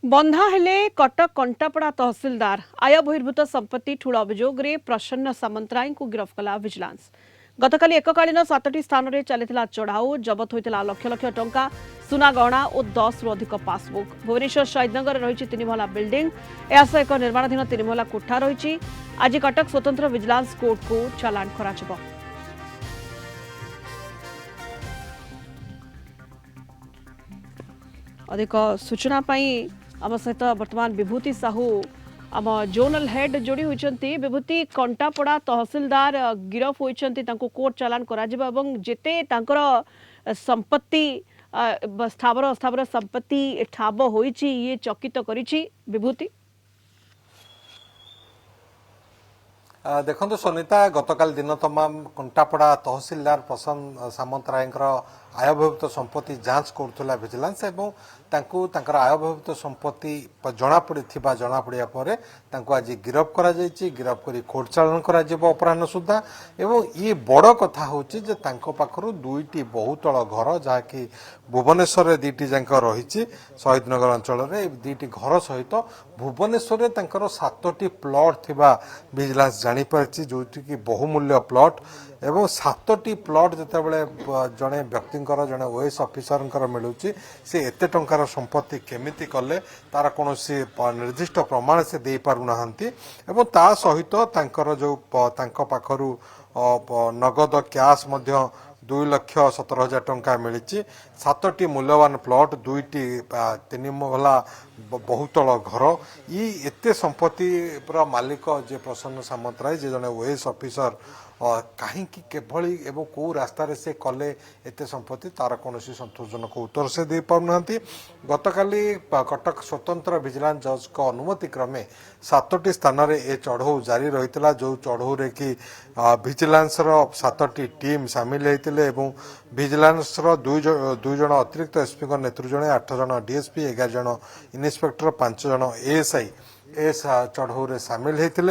बंधा हेले कटक कंटापड़ा तहसिलदार आय बहिर्भूत संपत्ति ठूल अभियोग में प्रसन्न सामंतराय को गिरफ्त कला विजिलेंस। गतकाली एककालीन 7टी स्थान में चली चढ़ाऊ जबत होता लक्ष लक्ष टंका सुना गहना और 10 रु अधिक पासबुक। भुवनेश्वर शहीदनगर रही 3 महला बिल्डिंग एस एक निर्माणाधीन 3 महला कोठा रही। आज कटक स्वतंत्र विजिलेंस कोर्ट को चालाण करा अधिक सूचना आम सहित बर्तमान विभूति साहू आम जोनल हेड जोड़ी होती। विभूति कंटापड़ा तहसिलदार गिरफ होती कोर्ट चालान करा जेते संपत्ति स्थावर अस्थावर संपत्ति ठाब होइछि ये चकित करिछि विभूति। देखो सुनीता गतकाल दिन तमाम कंटापड़ा तहसिलदार प्रसन्न सामंतराय आय बहिर्भूत संपत्ति जांच करुला विजिलेंस एवं आय बहिर्भूत संपत्ति जना पड़ा पर आज गिरफ कर गिरफ कर कोर्ट चालान अपराह सुधा। एवं ये बड़ कथा हूँ पाखर दुईटी बहुतल घर जहाँकि भुवनेश्वर में दुईटी जाक रही शहीदनगर अंचल दुईटी घर सहित भुवनेश्वर 7टी प्लॉट थिबा विजिलेंस जानीपारी जो कि बहुमूल्य प्लॉट एवं 7टी प्लॉट जितेबाला जड़े व्यक्ति जड़े ओएस ऑफिसर मिलूँ से एत टंकार संपत्ति केमिति कले तार कौन निर्दिष्ट प्रमाण से दे पारुना एवं ता सहित जो पाखरु नगद कैश 2,17,000 टंका मिली 7टी मूल्यवान प्लॉट दुईटी 3 महला बहुतल घर ये एते संपत्ति मालिक जे प्रसन्न सामंतराय जे जने ओएस ऑफिसर कहीं केभली एवं कौ रास्तार से कले एते संपत्ति तार कौन संतोषजनक उत्तर से दे पाना। गतकाली कटक स्वतंत्र विजिलेंस जज को अनुमति क्रमे 7टी स्थान में ए चढ़ऊ जारी रही जो चढ़ऊ रे कि विजिलेंस 7टी टीम सामिल होते विजिलेंस दुई जन अतिरिक्त एसपी नेतृत्व 8 जन डीएसपी 11 जन इन्स्पेक्टर 5 जन एएसआई एस चढ़ऊ रे सामिल होते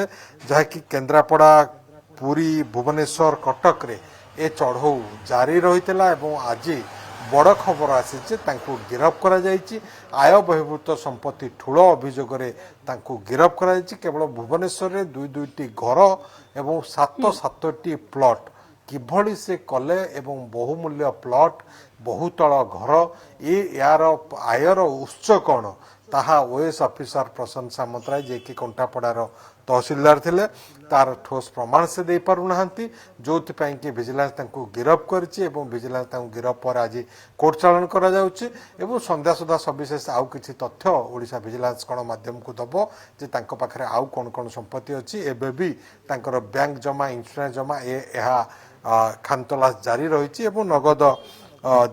जहाँकि केन्द्रापड़ा पुरी भुवनेश्वर कटक रे ए चढ़ऊ जारी रही आज बड़ खबर आसी गिरफ कर आय बहिर्भूत संपत्ति ठूल अभियोग गिरफ कर केवल भुवनेश्वर में दुईटी घर एवं 7टी प्लॉट किभली से कले एवं बहुमूल्य प्लॉट बहुतल घर यार आयर उत्स कौन ताहा ओएस ऑफिसर प्रसन्न सामंतराय जे कि कंटापड़ार तहसिलदार थिले तार ठोस प्रमाण से दे पारुना जो कि विजिलेंस गिरफ कर विजिलेंस गिरफ पर आज कोर्ट चालान करा जाउछि एवं संध्या सुधा सविशेष आउ किछि तथ्य ओडिशा विजिलेंस गणमाध्यम को दबो जे तांको पाखरे आउ कोन कोन संपत्ति अछि एबे भी तांकर बैंक जमा इंश्योरेंस जमा खानतलास जारी रही एवं नगद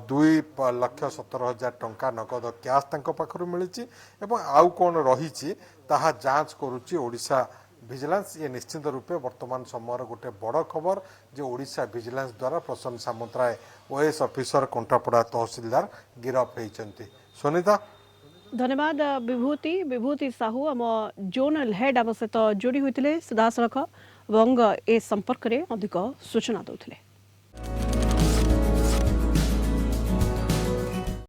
2,17,000 टंका नगद कैश पाखर मिली आउ कौन रही जांच करुच्ची ओडिशा विजिलेंस। ये निश्चित रूपे वर्तमान समय गोटे बड़ खबर जो ओडिशा विजिलेंस द्वारा प्रसन्न सामंतराय ओएस ऑफिसर कंटापड़ा तहसिलदार गिरफ होती। सुनीता धन्यवाद विभूति साहू आम जोनल हेड आम सहित जोड़ी होते सीधासख ए संपर्क में अधिक सूचना देते।